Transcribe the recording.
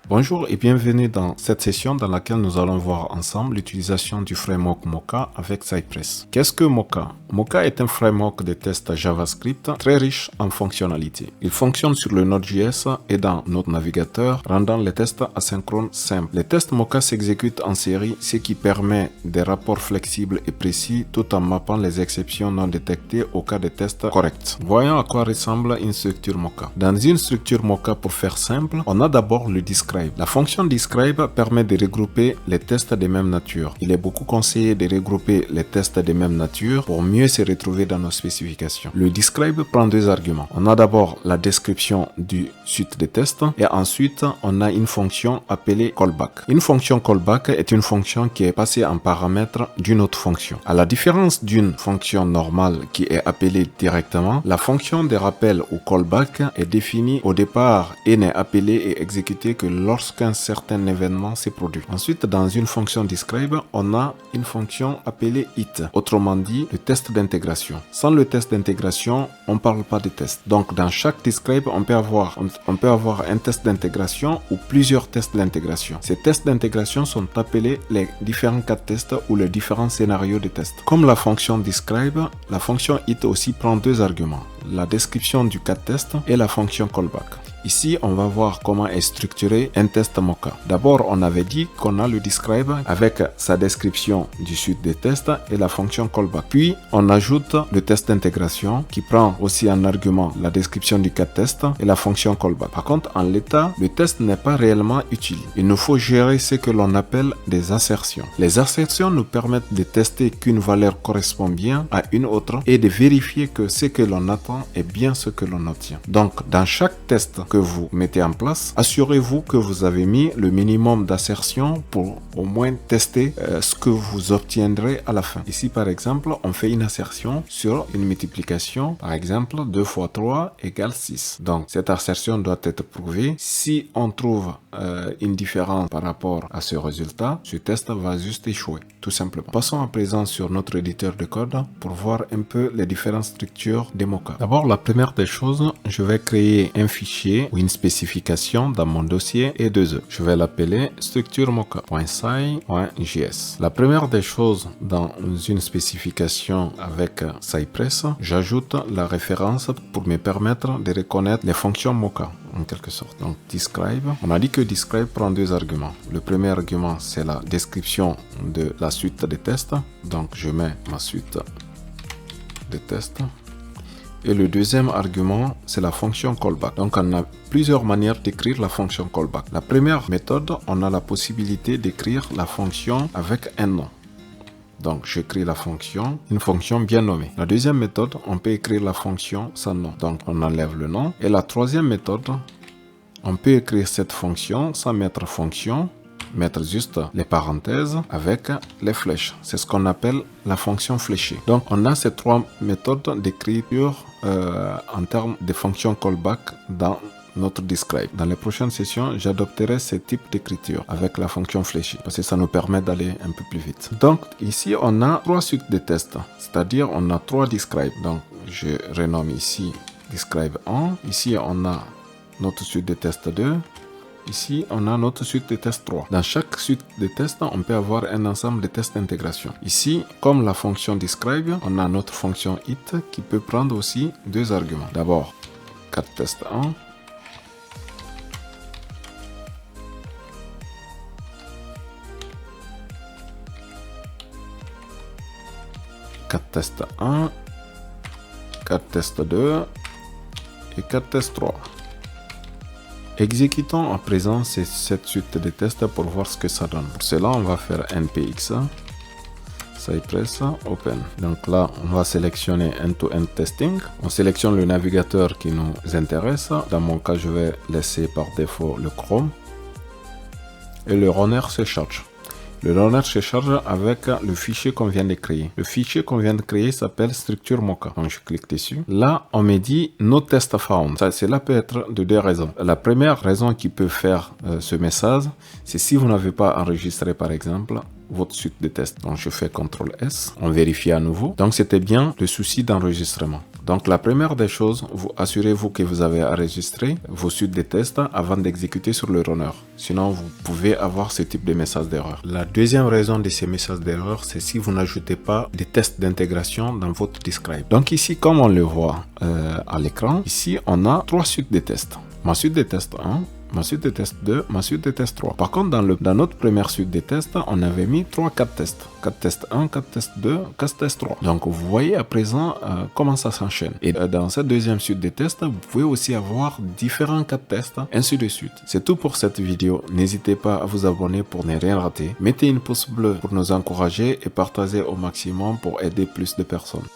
Bonjour et bienvenue dans cette session dans laquelle nous allons voir ensemble l'utilisation du framework Mocha avec Cypress. Qu'est-ce que Mocha? Mocha est un framework de test JavaScript très riche en fonctionnalités. Il fonctionne sur le Node.js et dans notre navigateur, rendant les tests asynchrones simples. Les tests Mocha s'exécutent en série, ce qui permet des rapports flexibles et précis tout en mappant les exceptions non détectées au cas de tests corrects. Voyons à quoi ressemble une structure Mocha. Dans une structure Mocha, pour faire simple, on a d'abord le describe. La fonction describe permet de regrouper les tests de même nature. Il est beaucoup conseillé de regrouper les tests de même nature pour mieux se retrouver dans nos spécifications. Le describe prend deux arguments. On a d'abord la description du suite de tests et ensuite on a une fonction appelée callback. Une fonction callback est une fonction qui est passée en paramètre d'une autre fonction. À la différence d'une fonction normale qui est appelée directement, la fonction de rappel ou callback est définie au départ et n'est appelée et exécutée que lorsqu'un certain événement s'est produit. Ensuite, dans une fonction describe, on a une fonction appelée it, autrement dit le test d'intégration. Sans le test d'intégration, on ne parle pas de test. Donc, dans chaque describe, on peut avoir un test d'intégration ou plusieurs tests d'intégration. Ces tests d'intégration sont appelés les différents cas de test ou les différents scénarios de test. Comme la fonction describe, la fonction it aussi prend deux arguments, la description du cas de test et la fonction callback. Ici, on va voir comment est structuré un test Mocha. D'abord, on avait dit qu'on a le describe avec sa description du suite des tests et la fonction callback. Puis, on ajoute le test d'intégration qui prend aussi en argument la description du cas de test et la fonction callback. Par contre, en l'état, le test n'est pas réellement utile. Il nous faut gérer ce que l'on appelle des assertions. Les assertions nous permettent de tester qu'une valeur correspond bien à une autre et de vérifier que ce que l'on attend est bien ce que l'on obtient. Donc, dans chaque test que vous mettez en place, assurez-vous que vous avez mis le minimum d'assertion pour au moins tester ce que vous obtiendrez à la fin. Ici, par exemple, on fait une assertion sur une multiplication, par exemple, 2 fois 3 égale 6. Donc, cette assertion doit être prouvée. Si on trouve une différence par rapport à ce résultat, ce test va juste échouer, tout simplement. Passons à présent sur notre éditeur de code pour voir un peu les différentes structures des Mocha. D'abord, la première des choses, je vais créer un fichier ou une spécification dans mon dossier E2E. Je vais l'appeler structure mocha.sci.js. La première des choses dans une spécification avec Cypress, j'ajoute la référence pour me permettre de reconnaître les fonctions Mocha en quelque sorte. Donc describe, on a dit que describe prend deux arguments. Le premier argument, c'est la description de la suite de tests. Donc je mets ma suite de tests. Et le deuxième argument, c'est la fonction callback. Donc, on a plusieurs manières d'écrire la fonction callback. La première méthode, on a la possibilité d'écrire la fonction avec un nom. Donc, j'écris la fonction, une fonction bien nommée. La deuxième méthode, on peut écrire la fonction sans nom. Donc, on enlève le nom. Et la troisième méthode, on peut écrire cette fonction sans mettre fonction, mettre juste les parenthèses avec les flèches. C'est ce qu'on appelle la fonction fléchée. Donc, on a ces trois méthodes d'écriture en termes de fonction callback dans notre describe. Dans les prochaines sessions, j'adopterai ce type d'écriture avec la fonction fléchée parce que ça nous permet d'aller un peu plus vite. Donc, ici, on a trois suites de tests, c'est-à-dire on a trois describe. Donc, je renomme ici describe 1. Ici, on a notre suite de test 2. Ici, on a notre suite de test 3. Dans chaque suite de tests, on peut avoir un ensemble de tests d'intégration. Ici, comme la fonction describe, on a notre fonction it qui peut prendre aussi deux arguments. D'abord, cat test 1. Cat test 1, cat test 2 et cat test 3. Exécutons à présent cette suite de tests pour voir ce que ça donne. Pour cela, on va faire npx Cypress open. Donc là, on va sélectionner end-to-end testing. On sélectionne le navigateur qui nous intéresse. Dans mon cas, je vais laisser par défaut le Chrome. Et le runner se charge. Le runner se charge avec le fichier qu'on vient de créer. Le fichier qu'on vient de créer s'appelle structure Mocha. Donc je clique dessus. Là, on me dit no test found. Cela peut être de deux raisons. La première raison qui peut faire ce message, c'est si vous n'avez pas enregistré par exemple votre suite de tests. Donc je fais CTRL S, on vérifie à nouveau. Donc c'était bien le souci d'enregistrement. Donc la première des choses, vous assurez-vous que vous avez enregistré vos suites de tests avant d'exécuter sur le runner. Sinon, vous pouvez avoir ce type de message d'erreur. La deuxième raison de ces messages d'erreur, c'est si vous n'ajoutez pas des tests d'intégration dans votre describe. Donc ici, comme on le voit à l'écran, ici on a 3 suites de tests. Ma suite de test 1, ma suite de test 2, ma suite de test 3. Par contre, dans notre première suite de tests, on avait mis 4 tests. 4 tests 1, 4 tests 2, 4 tests 3. Donc, vous voyez à présent comment ça s'enchaîne. Et dans cette deuxième suite de tests, vous pouvez aussi avoir différents 4 tests, ainsi de suite. C'est tout pour cette vidéo. N'hésitez pas à vous abonner pour ne rien rater. Mettez une pouce bleu pour nous encourager et partagez au maximum pour aider plus de personnes.